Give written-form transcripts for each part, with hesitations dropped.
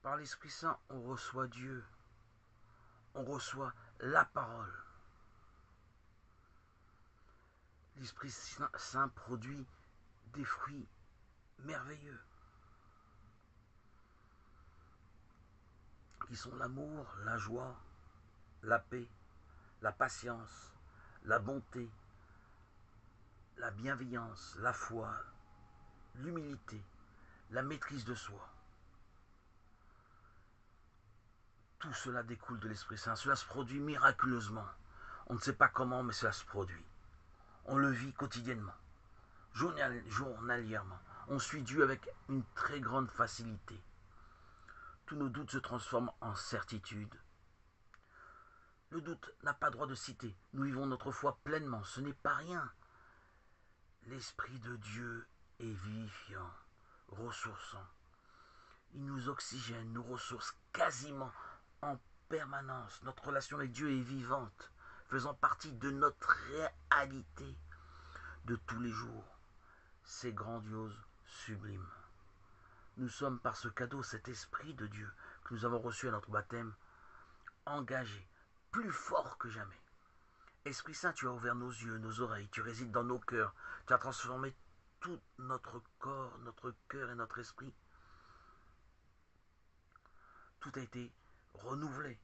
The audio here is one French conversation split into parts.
Par l'Esprit Saint, on reçoit Dieu, on reçoit la parole. L'Esprit Saint produit des fruits merveilleux, qui sont l'amour, la joie, la paix, la patience, la bonté, la bienveillance, la foi, l'humilité, la maîtrise de soi. Tout cela découle de l'Esprit Saint. Cela se produit miraculeusement. On ne sait pas comment, mais cela se produit. On le vit quotidiennement, journalièrement. On suit Dieu avec une très grande facilité. Tous nos doutes se transforment en certitude. Le doute n'a pas droit de citer. Nous vivons notre foi pleinement. Ce n'est pas rien. L'Esprit de Dieu est vivifiant, ressourçant. Il nous oxygène, nous ressource quasiment en permanence. Notre relation avec Dieu est vivante, faisant partie de notre réalité de tous les jours. C'est grandiose, sublime. Nous sommes par ce cadeau, cet Esprit de Dieu que nous avons reçu à notre baptême, engagés, plus forts que jamais. Esprit Saint, tu as ouvert nos yeux, nos oreilles, tu résides dans nos cœurs, tu as transformé tout notre corps, notre cœur et notre esprit. Tout a été renouvelé.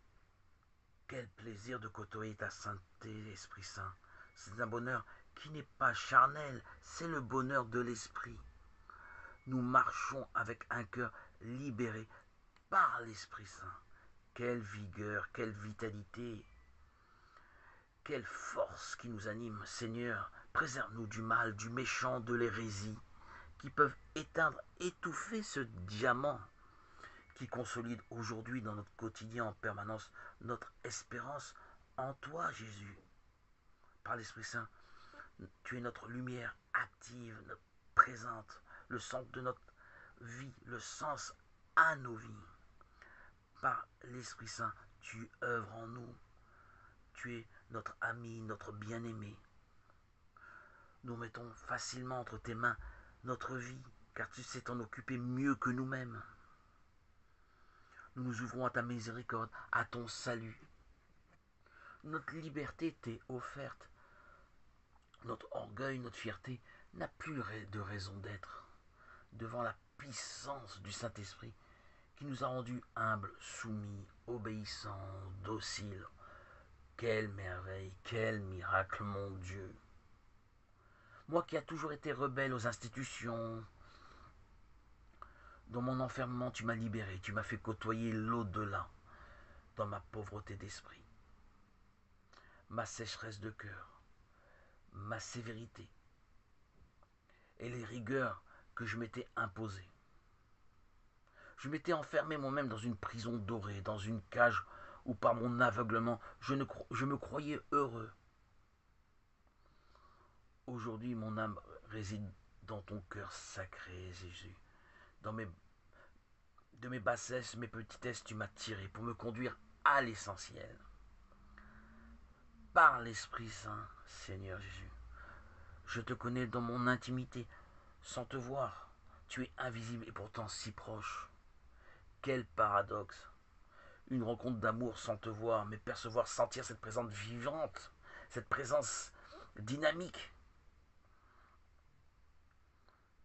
Quel plaisir de côtoyer ta sainteté, Esprit Saint. C'est un bonheur qui n'est pas charnel, c'est le bonheur de l'Esprit. Nous marchons avec un cœur libéré par l'Esprit Saint. Quelle vigueur, quelle vitalité, quelle force qui nous anime. Seigneur, préserve-nous du mal, du méchant, de l'hérésie, qui peuvent éteindre, étouffer ce diamant qui consolide aujourd'hui dans notre quotidien en permanence notre espérance en toi, Jésus. Par l'Esprit Saint, tu es notre lumière active, notre présente, le centre de notre vie, le sens à nos vies. Par l'Esprit Saint, tu œuvres en nous. Tu es notre ami, notre bien-aimé. Nous mettons facilement entre tes mains notre vie, car tu sais t'en occuper mieux que nous-mêmes. Nous nous ouvrons à ta miséricorde, à ton salut. Notre liberté t'est offerte. Notre orgueil, notre fierté n'a plus de raison d'être devant la puissance du Saint-Esprit qui nous a rendus humbles, soumis, obéissants, dociles. Quelle merveille, quel miracle, mon Dieu. Moi qui ai toujours été rebelle aux institutions, dans mon enfermement, tu m'as libéré, tu m'as fait côtoyer l'au-delà dans ma pauvreté d'esprit, ma sécheresse de cœur, ma sévérité et les rigueurs que je m'étais imposées. Je m'étais enfermé moi-même dans une prison dorée, dans une cage où par mon aveuglement, je me croyais heureux. Aujourd'hui, mon âme réside dans ton cœur sacré, Jésus. De mes bassesses, mes petitesses, tu m'as tiré pour me conduire à l'essentiel. Par l'Esprit Saint, Seigneur Jésus. Je te connais dans mon intimité, sans te voir. Tu es invisible et pourtant si proche. Quel paradoxe. Une rencontre d'amour sans te voir, mais percevoir, sentir cette présence vivante, cette présence dynamique.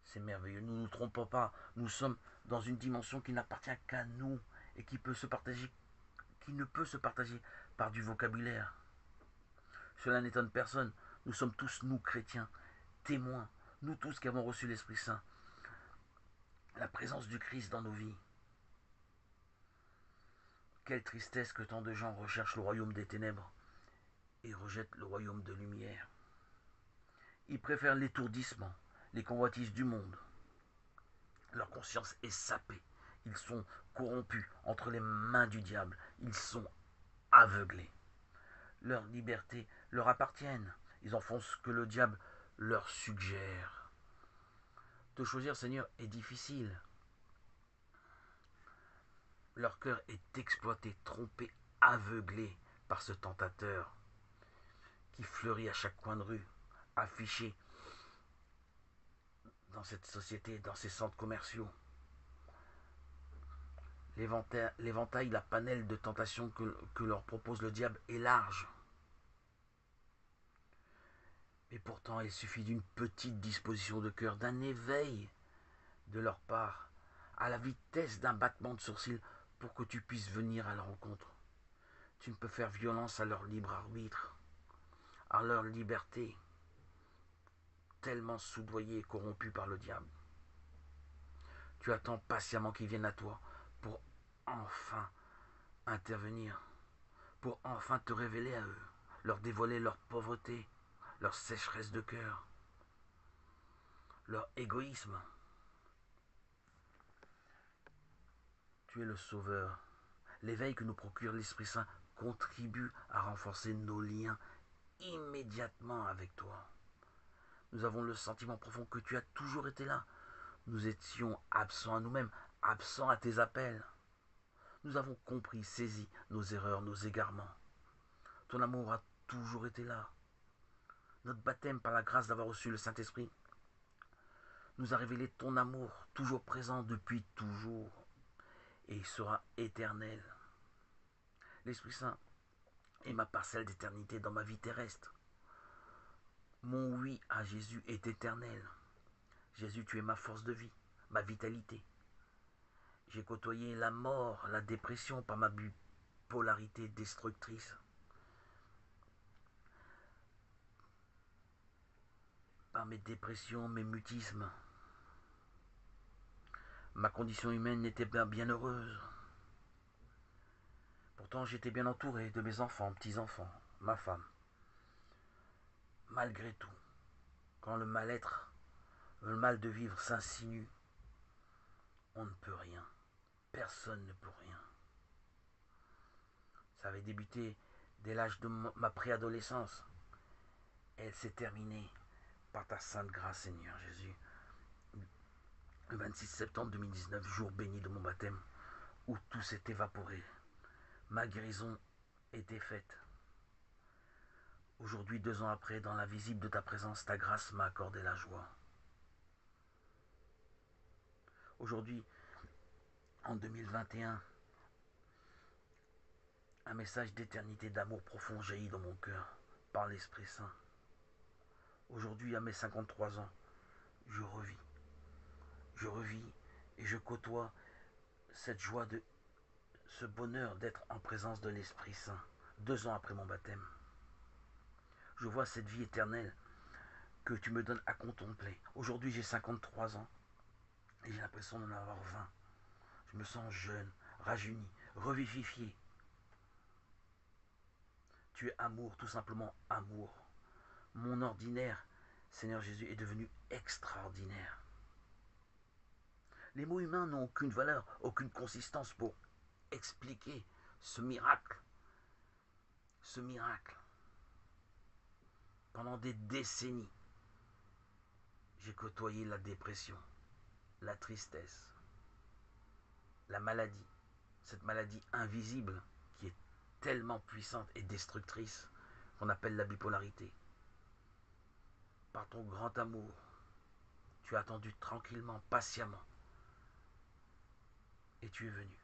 C'est merveilleux, nous ne nous trompons pas, nous sommes dans une dimension qui n'appartient qu'à nous et qui ne peut se partager par du vocabulaire. Cela n'étonne personne, nous sommes tous, nous chrétiens, témoins, nous tous qui avons reçu l'Esprit Saint, la présence du Christ dans nos vies. Quelle tristesse que tant de gens recherchent le royaume des ténèbres et rejettent le royaume de lumière. Ils préfèrent l'étourdissement, les convoitises du monde. Leur conscience est sapée. Ils sont corrompus entre les mains du diable. Ils sont aveuglés. Leur liberté leur appartient. Ils en font ce que le diable leur suggère. De choisir, Seigneur, est difficile. Leur cœur est exploité, trompé, aveuglé par ce tentateur qui fleurit à chaque coin de rue, affiché dans cette société, dans ces centres commerciaux. L'éventail, la panel de tentations que leur propose le diable est large. Mais pourtant, il suffit d'une petite disposition de cœur, d'un éveil de leur part, à la vitesse d'un battement de sourcil, pour que tu puisses venir à leur rencontre. Tu ne peux faire violence à leur libre arbitre, à leur liberté, tellement soudoyée et corrompue par le diable. Tu attends patiemment qu'ils viennent à toi pour enfin intervenir, pour enfin te révéler à eux, leur dévoiler leur pauvreté, leur sécheresse de cœur, leur égoïsme. Tu es le Sauveur. L'éveil que nous procure l'Esprit Saint contribue à renforcer nos liens immédiatement avec toi. Nous avons le sentiment profond que tu as toujours été là. Nous étions absents à nous-mêmes, absents à tes appels. Nous avons compris, saisi nos erreurs, nos égarements. Ton amour a toujours été là. Notre baptême par la grâce d'avoir reçu le Saint-Esprit nous a révélé ton amour, toujours présent depuis toujours, et il sera éternel. L'Esprit Saint est ma parcelle d'éternité dans ma vie terrestre. Mon oui à Jésus est éternel. Jésus, tu es ma force de vie, ma vitalité. J'ai côtoyé la mort, la dépression par ma bipolarité destructrice. Par mes dépressions, mes mutismes. Ma condition humaine n'était pas bien heureuse. Pourtant, j'étais bien entouré de mes enfants, petits-enfants, ma femme. Malgré tout, quand le mal-être, le mal de vivre s'insinue, on ne peut rien. Personne ne peut rien. Ça avait débuté dès l'âge de ma préadolescence. Elle s'est terminée par ta sainte grâce, Seigneur Jésus. Le 26 septembre 2019, jour béni de mon baptême, où tout s'est évaporé. Ma guérison était faite. Aujourd'hui, 2 ans après, dans l'invisible de ta présence, ta grâce m'a accordé la joie. Aujourd'hui, en 2021, un message d'éternité, d'amour profond jaillit dans mon cœur par l'Esprit Saint. Aujourd'hui, à mes 53 ans, je revis. Je revis et je côtoie cette joie, ce bonheur d'être en présence de l'Esprit Saint, 2 ans après mon baptême. Je vois cette vie éternelle que tu me donnes à contempler. Aujourd'hui, j'ai 53 ans et j'ai l'impression d'en avoir 20. Je me sens jeune, rajeuni, revivifié. Tu es amour, tout simplement amour. Mon ordinaire, Seigneur Jésus, est devenu extraordinaire. Les mots humains n'ont aucune valeur, aucune consistance pour expliquer ce miracle. Ce miracle. Pendant des décennies, j'ai côtoyé la dépression, la tristesse, la maladie, cette maladie invisible qui est tellement puissante et destructrice qu'on appelle la bipolarité. Par ton grand amour, tu as attendu tranquillement, patiemment, et tu es venu.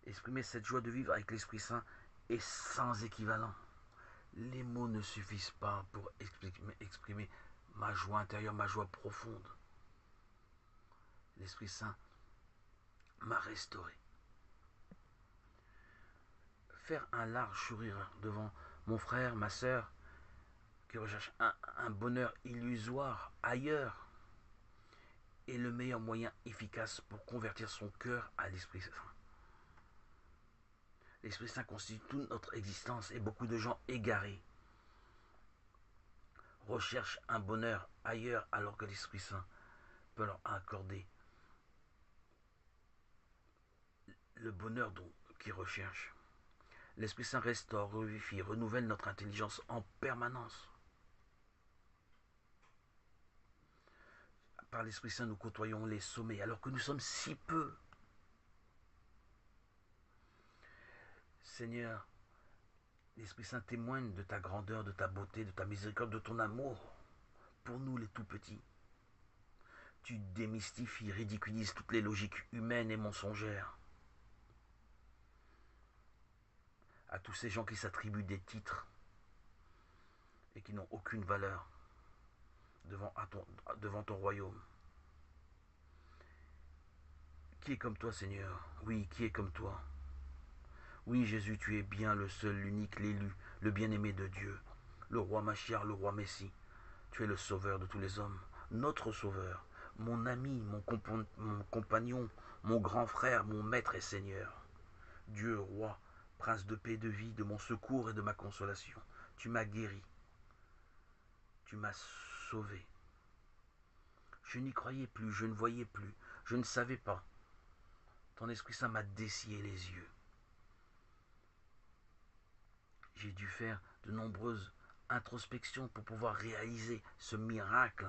Exprimer cette joie de vivre avec l'Esprit Saint est sans équivalent. Les mots ne suffisent pas pour exprimer ma joie intérieure, ma joie profonde. L'Esprit Saint m'a restauré. Faire un large sourire devant mon frère, ma sœur, qui recherche un bonheur illusoire ailleurs, est le meilleur moyen efficace pour convertir son cœur à l'Esprit Saint. L'Esprit Saint constitue toute notre existence et beaucoup de gens égarés recherchent un bonheur ailleurs alors que l'Esprit Saint peut leur accorder le bonheur qu'ils recherchent. L'Esprit Saint restaure, revivifie, renouvelle notre intelligence en permanence. Par l'Esprit Saint, nous côtoyons les sommets alors que nous sommes si peu. Seigneur, l'Esprit Saint témoigne de ta grandeur, de ta beauté, de ta miséricorde, de ton amour pour nous les tout petits. Tu démystifies, ridiculises toutes les logiques humaines et mensongères. À tous ces gens qui s'attribuent des titres et qui n'ont aucune valeur devant ton royaume. Qui est comme toi, Seigneur? Oui, qui est comme toi? Oui, Jésus, tu es bien le seul, l'unique, l'élu, le bien-aimé de Dieu, le roi Machiar, le roi Messie. Tu es le sauveur de tous les hommes, notre sauveur, mon ami, mon compagnon, mon grand frère, mon maître et Seigneur. Dieu, roi, prince de paix et de vie, de mon secours et de ma consolation. Tu m'as guéri, tu m'as sauvé. Je n'y croyais plus, je ne voyais plus, je ne savais pas. Ton Esprit Saint m'a dessillé les yeux. J'ai dû faire de nombreuses introspections pour pouvoir réaliser ce miracle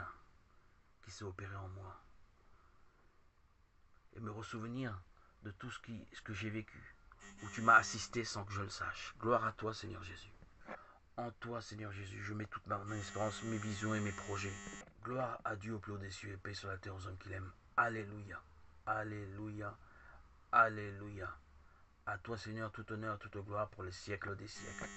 qui s'est opéré en moi. Et me ressouvenir de tout ce que j'ai vécu, où tu m'as assisté sans que je le sache. Gloire à toi, Seigneur Jésus. En toi, Seigneur Jésus, je mets toute mon espérance, mes visions et mes projets. Gloire à Dieu au plus haut des cieux et paix sur la terre aux hommes qu'il aime. Alléluia. Alléluia. Alléluia. À toi, Seigneur, tout honneur, toute gloire pour les siècles des siècles.